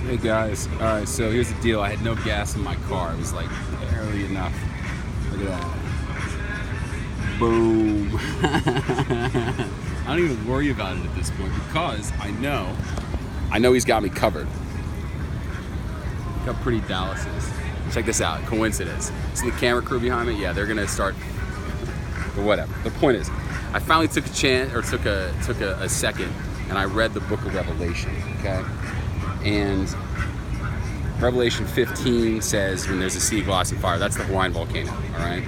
Hey guys, alright, so here's the deal. I had no gas in my car. It was like barely enough. Look at that. Boom. I don't even worry about it at this point because I know he's got me covered. Look how pretty Dallas is. Check this out, coincidence. See the camera crew behind me? Yeah, they're gonna start, but whatever. The point is, I finally took a chance, or took a second, and I read the book of Revelation, okay? And Revelation 15 says when there's a sea of glass and fire, that's the Hawaiian volcano, all right?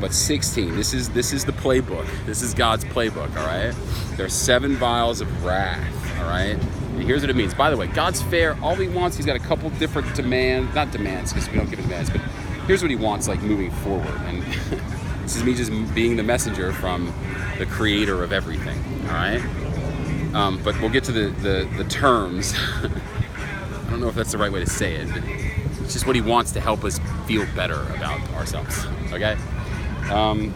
But 16, this is the playbook. This is God's playbook, all right? There are 7 vials of wrath, all right? And here's what it means. By the way, God's fair. All he wants, he's got a couple different demands, not demands because we don't give him demands, but here's what he wants, like moving forward. And this is me just being the messenger from the creator of everything, all right? But we'll get to the terms. I don't know if that's the right way to say it, but it's just what he wants to help us feel better about ourselves, okay?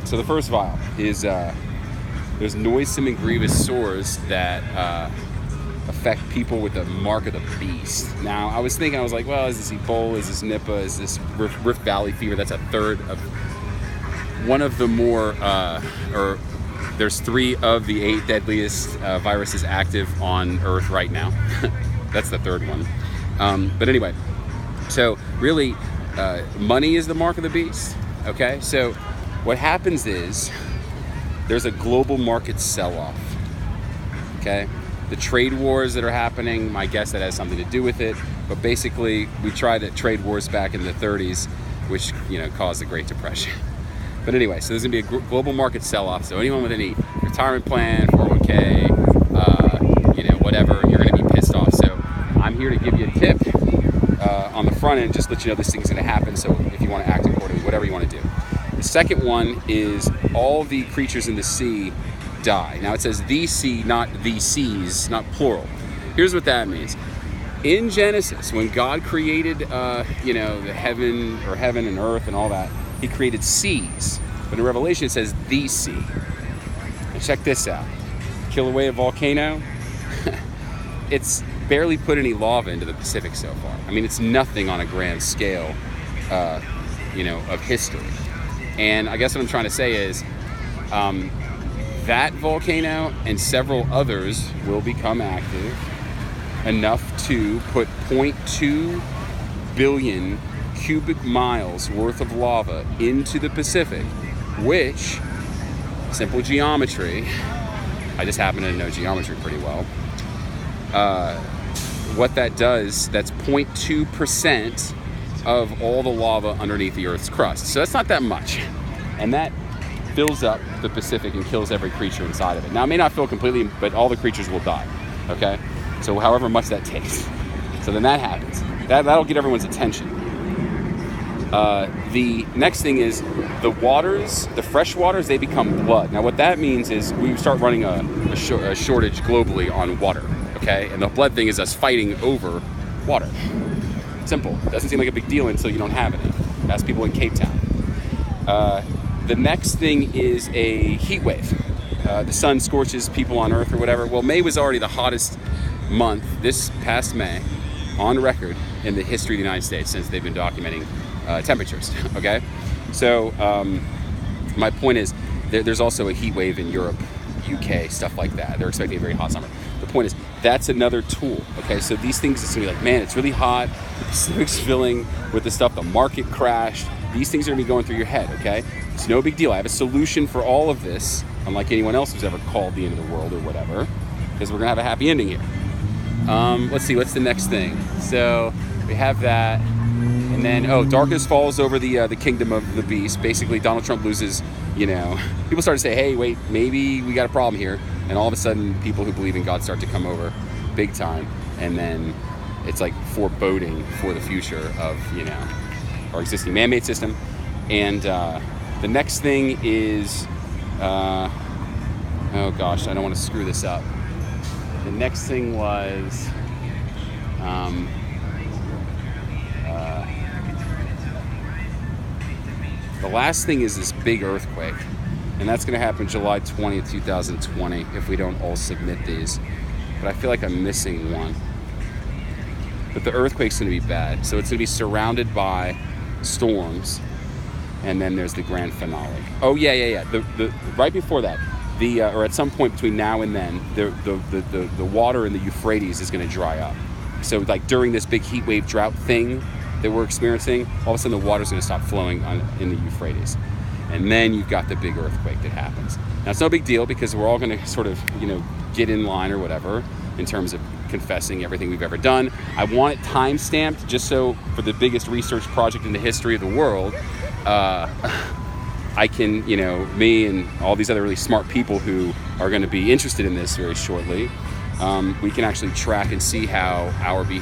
So the first vial is there's noisome and grievous sores that affect people with the mark of the beast. Now, I was like, well, is this Ebola, is this Nipah, is this Rift Valley fever? That's a third of one of the more, or there's 3 of the 8 deadliest viruses active on Earth right now. That's the third one. But anyway, so really, money is the mark of the beast, okay? So what happens is there's a global market sell-off, okay? The trade wars that are happening, my guess that has something to do with it, but basically we tried trade wars back in the 30s, which, caused the Great Depression. But anyway, so there's gonna be a global market sell-off, so anyone with any retirement plan, 401k, whatever, you're gonna be pissed off. So I'm here to give you a tip on the front end, just let you know this thing's gonna happen, so if you wanna act accordingly, whatever you wanna do. The second one is all the creatures in the sea die. Now it says the sea, not the seas, not plural. Here's what that means. In Genesis, when God created, the heaven and earth and all that, he created seas. But in Revelation it says the sea. And check this out. Kilauea volcano, it's barely put any lava into the Pacific so far. I mean, it's nothing on a grand scale, of history. And I guess what I'm trying to say is that volcano and several others will become active enough to put 0.2 billion cubic miles worth of lava into the Pacific, which, simple geometry, I just happen to know geometry pretty well, what that does, that's 0.2% of all the lava underneath the Earth's crust. So that's not that much. And that fills up the Pacific and kills every creature inside of it. Now, it may not fill completely, but all the creatures will die, okay? So however much that takes. So then that happens. That'll get everyone's attention. The next thing is the waters, the fresh waters, they become blood. Now, what that means is we start running a shortage globally on water, okay? And the blood thing is us fighting over water. Simple. Doesn't seem like a big deal until you don't have any. Ask people in Cape Town. The next thing is a heat wave. The sun scorches people on Earth or whatever. Well, May was already the hottest month, this past May, on record in the history of the United States since they've been documenting temperatures, okay? So my point is there's also a heat wave in Europe, UK, stuff like that. They're expecting a very hot summer. The point is that's another tool, okay? So these things, it's gonna be like, man, it's really hot, the Pacific's filling with the stuff, the market crashed. These things are gonna be going through your head, okay? It's no big deal. I have a solution for all of this, unlike anyone else who's ever called the end of the world or whatever, because we're gonna have a happy ending here. Let's see, what's the next thing? So we have that, and then, darkness falls over the kingdom of the beast. Basically, Donald Trump loses, people start to say, hey, wait, maybe we got a problem here. And all of a sudden, people who believe in God start to come over big time. And then it's like foreboding for the future of, our existing man-made system. And the next thing is, oh gosh, I don't want to screw this up. The next thing was, the last thing is this big earthquake. And that's going to happen July 20th, 2020, if we don't all submit these. But I feel like I'm missing one. but the earthquake's going to be bad. So it's going to be surrounded by storms, and then there's the grand finale. Oh yeah. The right before that, or at some point between now and then, the water in the Euphrates is going to dry up. So like during this big heat wave drought thing that we're experiencing, all of a sudden the water's going to stop flowing in the Euphrates, and then you've got the big earthquake that happens. Now it's no big deal because we're all going to sort of get in line or whatever in terms of confessing everything we've ever done. I want it time stamped just so for the biggest research project in the history of the world, I can, me and all these other really smart people who are going to be interested in this very shortly, we can actually track and see how our behavior